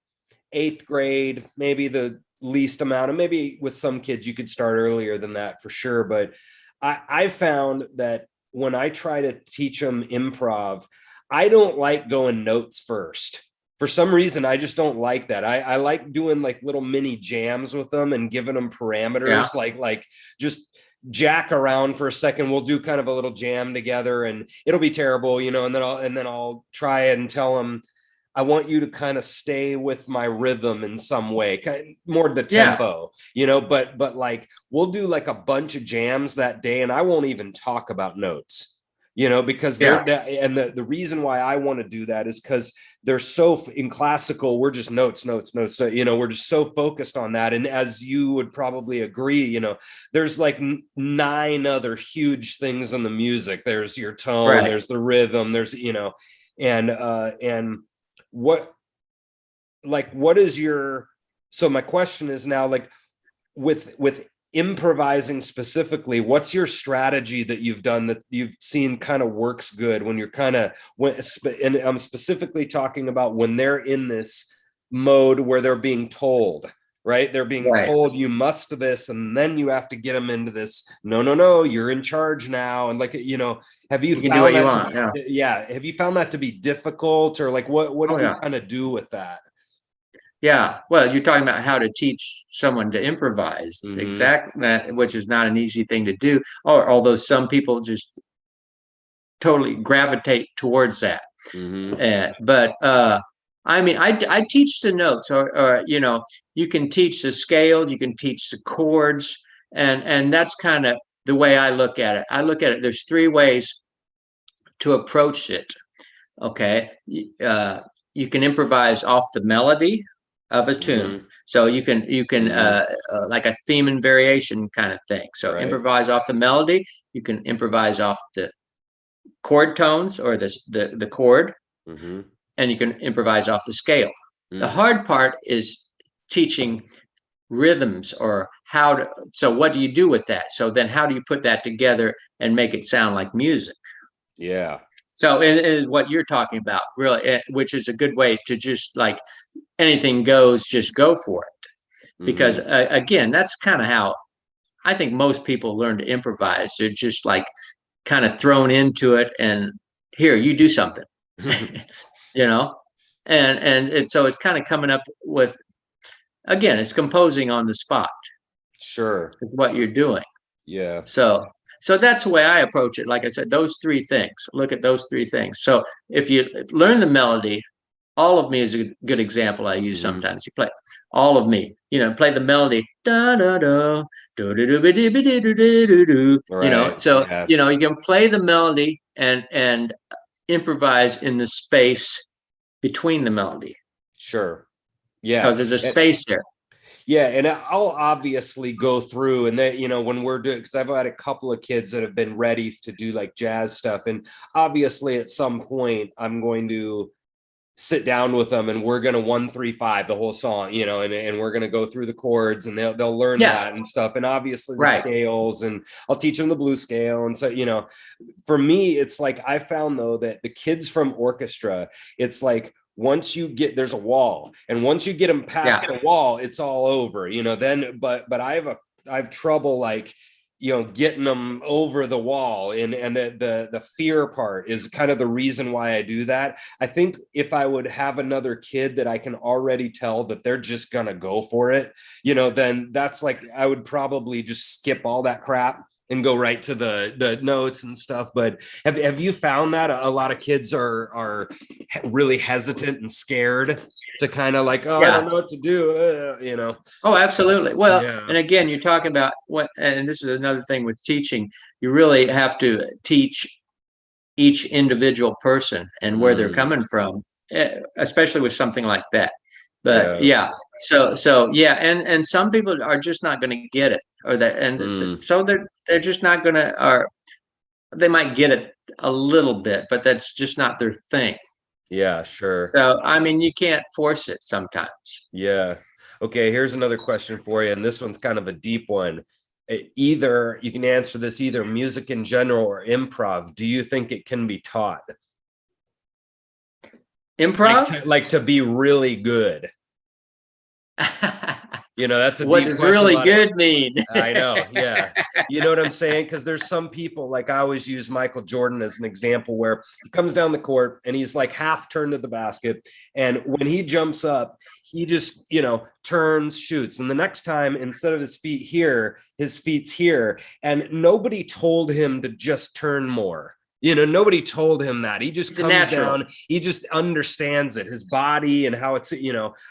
8th grade, maybe the least amount, and maybe with some kids you could start earlier than that for sure. But I found that when I try to teach them improv, I don't like going notes first. For some reason, I just don't like that. I like doing like little mini jams with them and giving them parameters, like just jack around for a second. We'll do kind of a little jam together, and it'll be terrible, and then I'll try and tell them, I want you to kind of stay with my rhythm in some way, kind of more the tempo, but like we'll do like a bunch of jams that day, and I won't even talk about notes. Because the reason why I want to do that is because they're so, in classical, we're just notes. So, we're just so focused on that. And as you would probably agree, there's like 9 other huge things in the music. There's your tone, there's the rhythm, there's, and what is your, so my question is now, like, with improvising specifically, what's your strategy that you've done that you've seen kind of works good when you're and I'm specifically talking about when they're in this mode where they're being told, right? They're being told you must this, and then you have to get them into this, no, you're in charge now. And like, have you found that have you found that to be difficult, or like what do you kind of do with that? Yeah, well, you're talking about how to teach someone to improvise, which is not an easy thing to do, or although some people just totally gravitate towards that. But I mean, I teach the notes, or you can teach the scales, you can teach the chords, and that's kind of the way I look at it. I look at it, there's 3 ways to approach it. Okay, you can improvise off the melody of a tune. So you can like a theme and variation kind of thing. So improvise off the melody. You can improvise off the chord tones, or the chord, and you can improvise off the scale. The hard part is teaching rhythms, or so what do you do with that? So then how do you put that together and make it sound like music? Yeah. So it is what you're talking about, really, which is a good way to just, like, anything goes, just go for it. Because again, that's kind of how I think most people learn to improvise. They're just like kind of thrown into it, and here, you do something, and so it's kind of coming up with, again, it's composing on the spot. Sure. What you're doing. Yeah. So So that's the way I approach it. Like I said, those three things. Look at those three things. So if you learn the melody, all of me is a good example I use sometimes. You play all of me, play the melody, da da da, do do do do do do do do. Right. So Yeah. you can play the melody and improvise in the space between the melody Sure. Yeah. because there's a space there. Yeah, and I'll obviously go through and that, when we're doing, because I've had a couple of kids that have been ready to do like jazz stuff. And obviously at some point I'm going to sit down with them and we're going to 1-3-5 the whole song, and we're going to go through the chords and they'll learn that and stuff. And obviously the scales, and I'll teach them the blues scale. And so, for me, it's like, I found though that the kids from orchestra, it's like, once you get, there's a wall, and once you get them past the wall, it's all over, then, but I have trouble, like, getting them over the wall, and the fear part is kind of the reason why I do that. I think if I would have another kid that I can already tell that they're just gonna go for it, then that's like, I would probably just skip all that crap and go right to the notes and stuff. But have you found that a lot of kids are really hesitant and scared to kind of like, I don't know what to do, Oh, absolutely. Well, and again, you're talking about and this is another thing with teaching, you really have to teach each individual person and where they're coming from, especially with something like that. But and some people are just not going to get it, or that, and so they're just not going to, or they might get it a little bit, but that's just not their thing. Yeah, sure. So, I mean, you can't force it sometimes. Yeah. Okay, here's another question for you, and this one's kind of a deep one. Either you can answer this, either music in general or improv. Do you think it can be taught? Improv? Like to be really good. That's a what deep does question. Really good mean? I know. Yeah. You know what I'm saying? Because there's some people, like I always use Michael Jordan as an example, where he comes down the court and he's like half turned to the basket. And when he jumps up, he just, turns, shoots. And the next time, instead of his feet here, his feet's here. And nobody told him to just turn more. Nobody told him that. He just comes down. He just understands it, his body and how it's,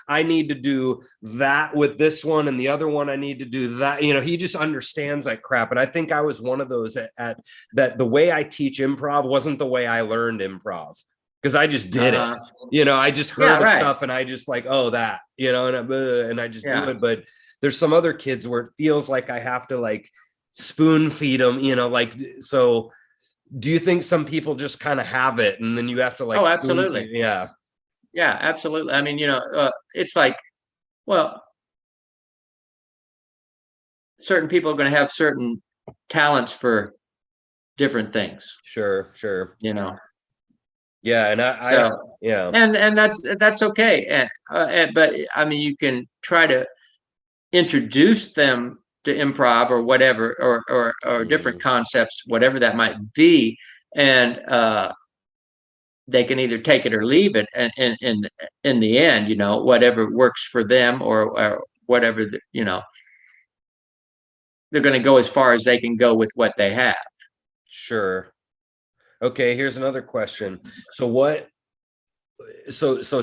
I need to do that with this one, and the other one, I need to do that. He just understands that crap. And I think I was one of those at that. The way I teach improv wasn't the way I learned improv, because I just did it. I just heard the stuff and I just like, that, and I just do it. But there's some other kids where it feels like I have to like spoon feed them, like, so. Do you think some people just kind of have it and then you have to like, absolutely. Yeah, absolutely. I mean, it's like, well, certain people are going to have certain talents for different things. Sure. Yeah. And and that's okay. But I mean, you can try to introduce them to improv or whatever, or different concepts, whatever that might be, and they can either take it or leave it, and in the end, whatever works for them, or whatever, they're going to go as far as they can go with what they have. Sure. Okay, here's another question. So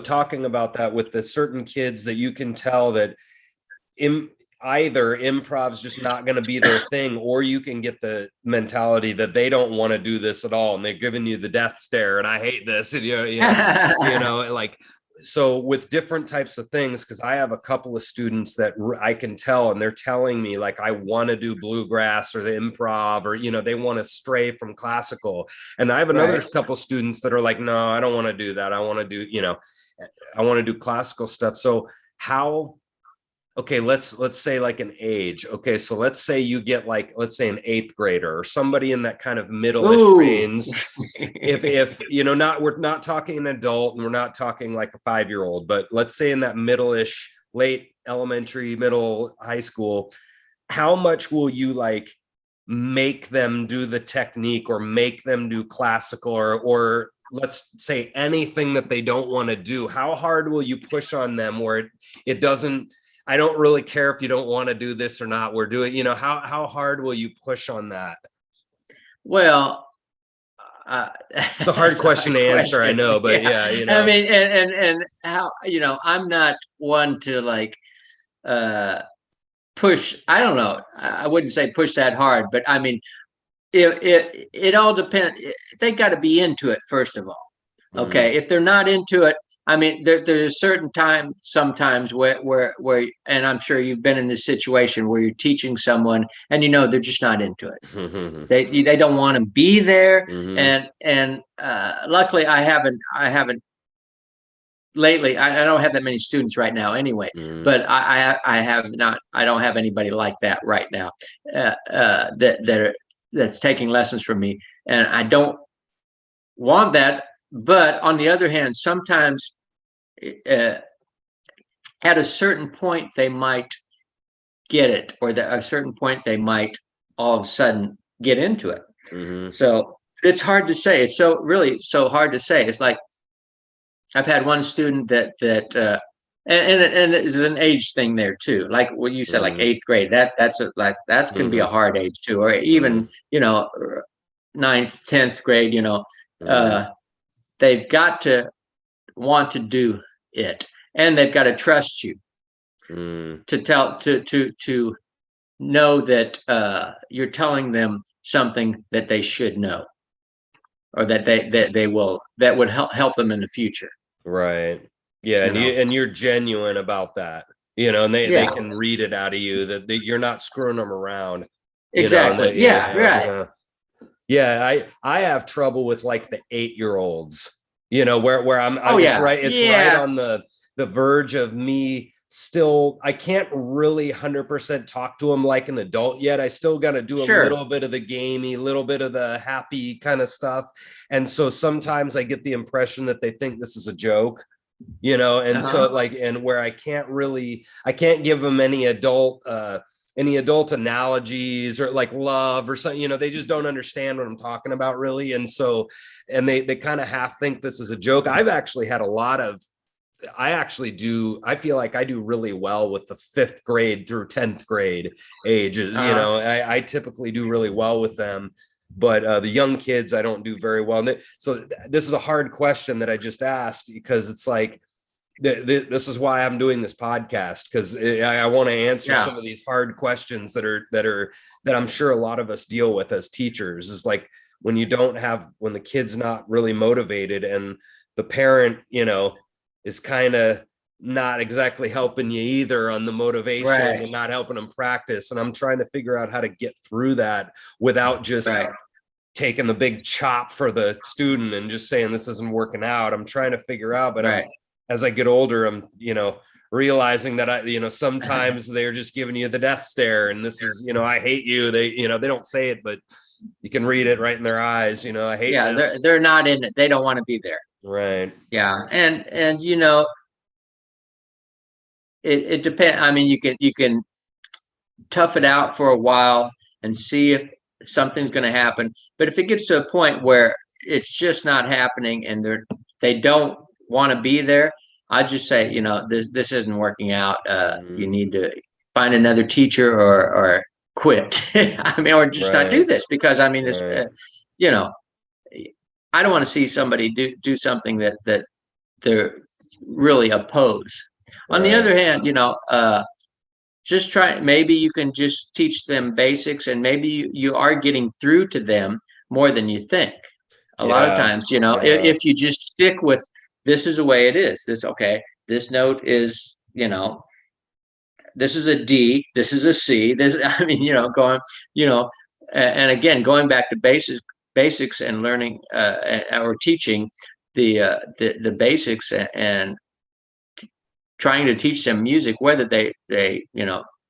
talking about that with the certain kids that you can tell that either improv's just not going to be their thing, or you can get the mentality that they don't want to do this at all, and they're giving you the death stare, and I hate this, and like, so with different types of things, because I have a couple of students that I can tell, and they're telling me like, I want to do bluegrass or the improv, or they want to stray from classical, and I have another couple of students that are like, no, I don't want to do that. I want to do I want to do classical stuff. So how? Okay, let's say like an age. Okay, so let's say you get like, let's say an 8th grader or somebody in that kind of middle-ish range. if we're not talking an adult, and we're not talking like a 5-year-old, but let's say in that middle-ish, late elementary, middle, high school, how much will you like make them do the technique, or make them do classical, or let's say anything that they don't want to do? How hard will you push on them where it doesn't, I don't really care if you don't want to do this or not, we're doing, how hard will you push on that? Well, It's a hard question to answer, I know, but yeah, you know. I mean, and how, I'm not one to like push. I don't know. I wouldn't say push that hard, but I mean, it all depends. They got to be into it first of all. Okay, if they're not into it, I mean, there's a certain time sometimes where, and I'm sure you've been in this situation where you're teaching someone and they're just not into it. They don't want to be there, and luckily I haven't lately. I don't have that many students right now anyway, but I have not. I don't have anybody like that right now that's taking lessons from me, and I don't want that. But on the other hand, sometimes at a certain point they might get it, or at a certain point they might all of a sudden get into it. So it's hard to say. It's so hard to say. It's like I've had one student that and it's an age thing there too. Like what you said, like 8th grade. That's can be a hard age too, or even 9th, 10th grade. They've got to want to do it, and they've got to trust you to know that you're telling them something that they should know, or that that would help them in the future. Right. Yeah, and you're genuine about that, and they can read it out of you that you're not screwing them around. Exactly. Right. Yeah, I have trouble with like the 8-year-olds, where it's right on the verge of me still. I can't really 100% talk to them like an adult yet. I still got to do a little bit of the gamey, little bit of the happy kind of stuff. And so sometimes I get the impression that they think this is a joke, and so and where I can't give them any adult analogies or like love or something, they just don't understand what I'm talking about really. And so, and they kind of half think this is a joke. I've actually had I feel like I do really well with the 5th grade through 10th grade ages. I typically do really well with them, but the young kids, I don't do very well. So this is a hard question that I just asked, because it's like, this is why I'm doing this podcast, because I want to answer some of these hard questions that I'm sure a lot of us deal with as teachers. Is like when the kid's not really motivated, and the parent, is kind of not exactly helping you either on the motivation, and not helping them practice. And I'm trying to figure out how to get through that without just taking the big chop for the student and just saying this isn't working out. I'm trying to figure out, but as I get older, I'm, realizing that sometimes they're just giving you the death stare, and this is, I hate you. They, they don't say it, but you can read it right in their eyes. I hate this. They're not in it. They don't want to be there. Right. Yeah. And it depends. I mean, you can tough it out for a while and see if something's going to happen. But if it gets to a point where it's just not happening and they don't want to be there, I just say, this isn't working out. You need to find another teacher or quit. I mean, or just not do this, because I mean, it's, I don't want to see somebody do something that they're really oppose. On the other hand, just try, maybe you can just teach them basics, and maybe you are getting through to them more than you think. A lot of times, if you just stick with, this is the way it is. This note is, this is a D, this is a C. I mean, and again, going back to basics and learning or teaching the basics, and trying to teach them music, whether they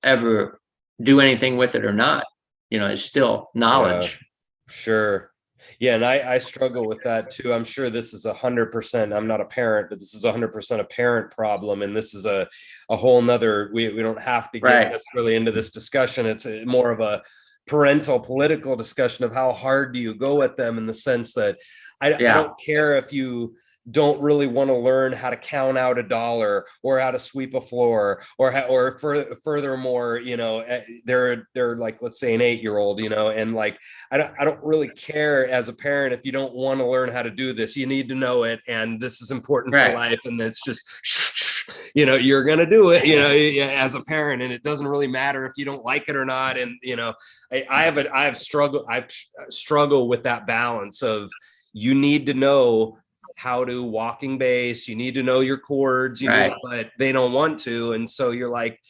ever do anything with it or not, is still knowledge. Sure. Yeah, and I struggle with that too. I'm sure this is 100%. I'm not a parent, but this is 100% a parent problem, and this is a whole nother. We don't have to get necessarily into this discussion. It's more of a parental political discussion of how hard do you go at them, in the sense that I don't care if you don't really want to learn how to count out a dollar or how to sweep a floor or furthermore, they're like, let's say an 8-year-old, and like, I don't really care as a parent if you don't want to learn how to do this. You need to know it, and this is important for life, and it's just you're gonna do it, as a parent, and it doesn't really matter if you don't like it or not. And I've struggled with that balance of, you need to know how to walking bass, you need to know your chords, but they don't want to. And so you're like,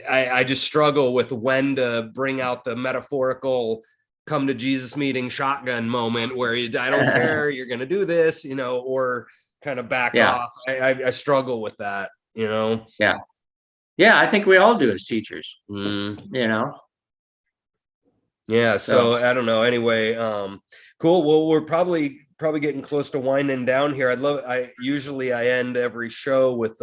I just struggle with when to bring out the metaphorical come to Jesus meeting shotgun moment where I don't care, you're going to do this, or kind of back off. I struggle with that, Yeah. I think we all do as teachers, Yeah. So I don't know. Anyway, cool. Well, we're probably getting close to winding down here. I usually end every show with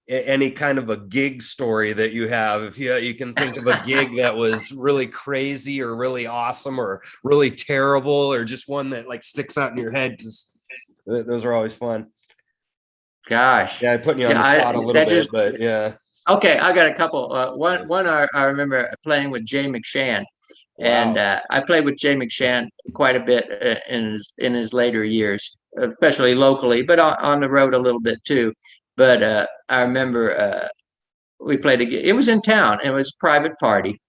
any kind of a gig story that you have. If you can think of a gig that was really crazy or really awesome or really terrible, or just one that like sticks out in your head, because those are always fun. Gosh. Yeah, I'm putting you on the spot a little bit, but yeah. Okay, I got a couple. One I remember playing with Jay McShann. Wow. And I played with Jay McShann quite a bit in his later years, especially locally, but on the road a little bit too. But I remember we played it was in town, and it was a private party,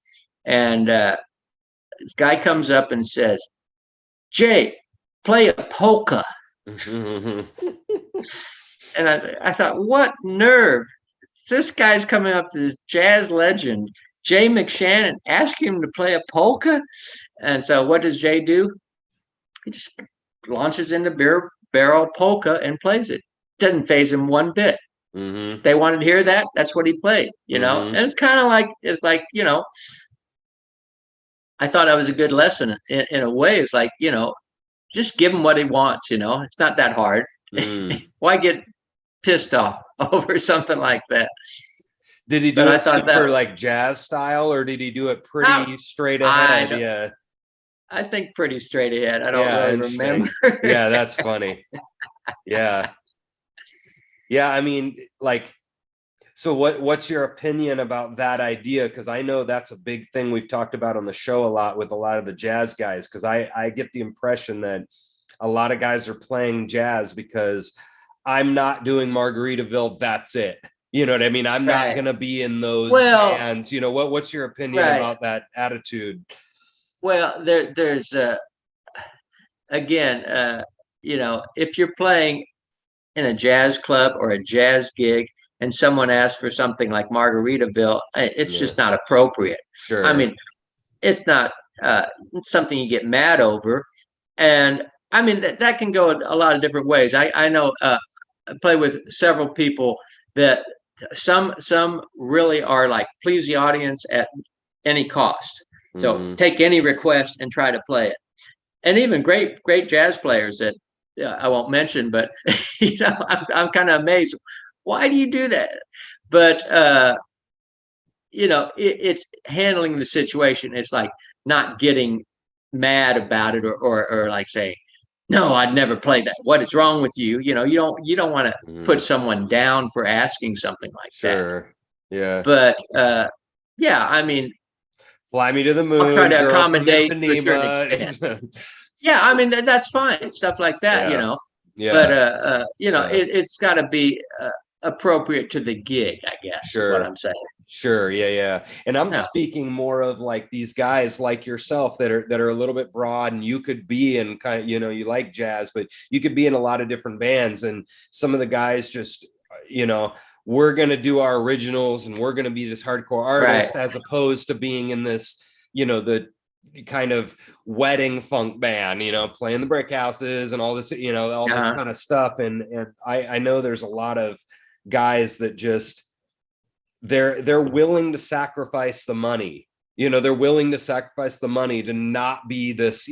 and this guy comes up and says, "Jay, play a polka." And I thought, what nerve! This guy's coming up to this jazz legend, Jay McShann, and asking him to play a polka. And so what does Jay do? He just launches into barrel polka and plays it. Doesn't faze him one bit. They wanted to hear that. That's what he played, and it's kind of like, I thought that was a good lesson in a way. It's like, just give him what he wants, it's not that hard. Why get pissed off over something like that? Did he do it super like jazz style, or did he do it pretty straight ahead? I think pretty straight ahead. I don't really remember. Yeah, that's funny. Yeah. I mean, like, so what's your opinion about that idea? Because I know that's a big thing we've talked about on the show a lot with a lot of the jazz guys, because I get the impression that a lot of guys are playing jazz because I'm not doing Margaritaville, that's it. You know what I mean? I'm not going to be in those bands. What's your opinion about that attitude? Well, there's again, if you're playing in a jazz club or a jazz gig and someone asks for something like Margaritaville, it's just not appropriate. Sure. I mean, it's not it's something you get mad over. And I mean, that can go a lot of different ways. I know I play with several people that some really are like, please the audience at any cost. So take any request and try to play it. And even great jazz players that I won't mention, but I'm kind of amazed. Why do you do that? But it's handling the situation. It's like not getting mad about it or like saying, no, I'd never play that. What is wrong with you? You don't want to put someone down for asking something like that. Sure. Yeah. But I mean, fly me to the moon. I'll try to accommodate to a certain extent. Yeah, I mean, that's fine. Stuff like that, Yeah. But it's got to be appropriate to the gig, I guess. Sure. Is what I'm saying. Sure. Yeah. And I'm speaking more of like these guys like yourself that are a little bit broad, and you could be in kind of, you like jazz, but you could be in a lot of different bands. And some of the guys just, we're going to do our originals and we're going to be this hardcore artist, as opposed to being in this, the kind of wedding funk band, playing the brick houses and all this, all this kind of stuff. And I know there's a lot of guys that just, they're willing to sacrifice the money, they're willing to sacrifice the money to not be this,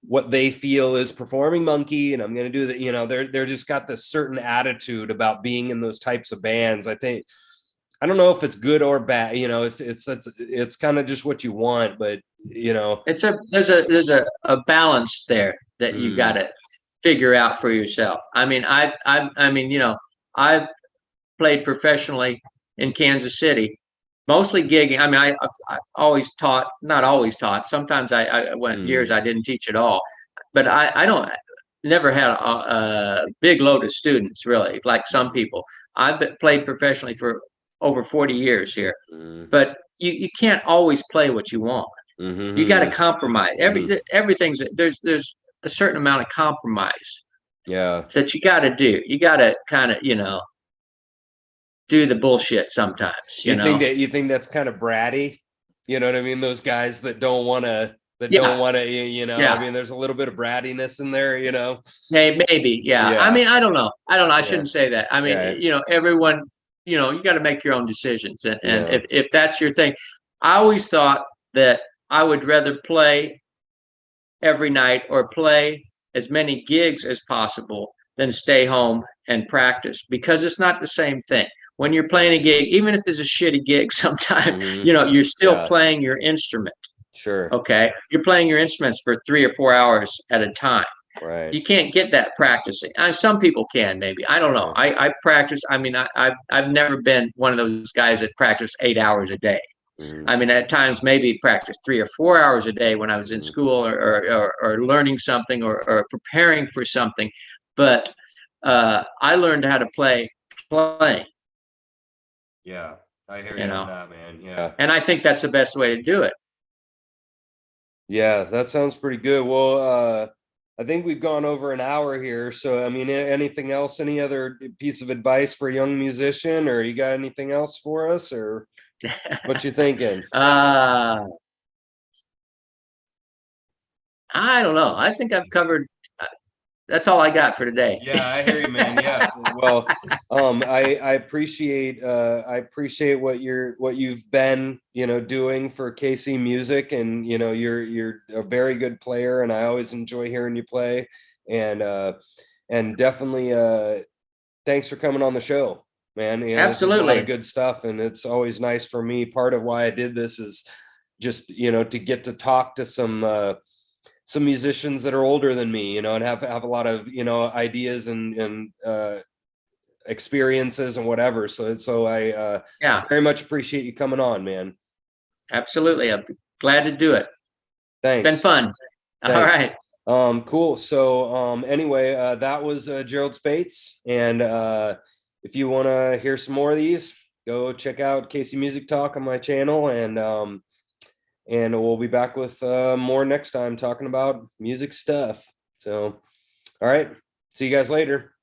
what they feel is performing monkey, and I'm going to do that. They're just got this certain attitude about being in those types of bands. I don't know if it's good or bad, it's kind of just what you want, but there's a balance there that you got to figure out for yourself. I mean, I've played professionally in Kansas City, mostly gigging. I mean, I've always taught, not always taught. Sometimes I went years I didn't teach at all, but I don't never had a big load of students really, like some people. I've played professionally for over 40 years here, but you can't always play what you want. You got to compromise. Everything's there's a certain amount of compromise that you got to do. You got to kind of, do the bullshit sometimes, you think that's kind of bratty? You know what I mean? Those guys that don't want to, Yeah. I mean, there's a little bit of brattiness in there, Maybe, yeah. Yeah. I mean, I don't know. I shouldn't say that. I mean, Yeah. everyone, you got to make your own decisions. And Yeah. if that's your thing, I always thought that I would rather play every night or play as many gigs as possible than stay home and practice, because it's not the same thing. When you're playing a gig, even if it's a shitty gig, sometimes, you're still playing your instrument. Sure. Okay. You're playing your instruments for 3 or 4 hours at a time. Right. You can't get that practicing. Some people can, maybe. I don't know. I practice. I mean, I've never been one of those guys that practice 8 hours a day. I mean, at times maybe practice 3 or 4 hours a day when I was in school or learning something or preparing for something. But I learned how to play playing. Yeah, I hear you on that, man. Yeah. And I think that's the best way to do it. Yeah, that sounds pretty good. Well, I think we've gone over an hour here. So, I mean, anything else, any other piece of advice for a young musician, or you got anything else for us, or what you thinking? I don't know. I think I've covered. That's all I got for today. Yeah, I hear you, man. Yeah. Well, I appreciate what you've been, doing for KC Music, and you're a very good player, and I always enjoy hearing you play, and definitely thanks for coming on the show, man. Absolutely. This is a lot of good stuff, and it's always nice for me. Part of why I did this is just to get to talk to some musicians that are older than me, and have a lot of, ideas and experiences and whatever. So I very much appreciate you coming on, man. Absolutely. I'm glad to do it. Thanks. It's been fun. Thanks. All right. Cool. So anyway, that was Gerald Spaits. And if you want to hear some more of these, go check out KC Music Talk on my channel, and we'll be back with more next time talking about music stuff. So, all right. See you guys later.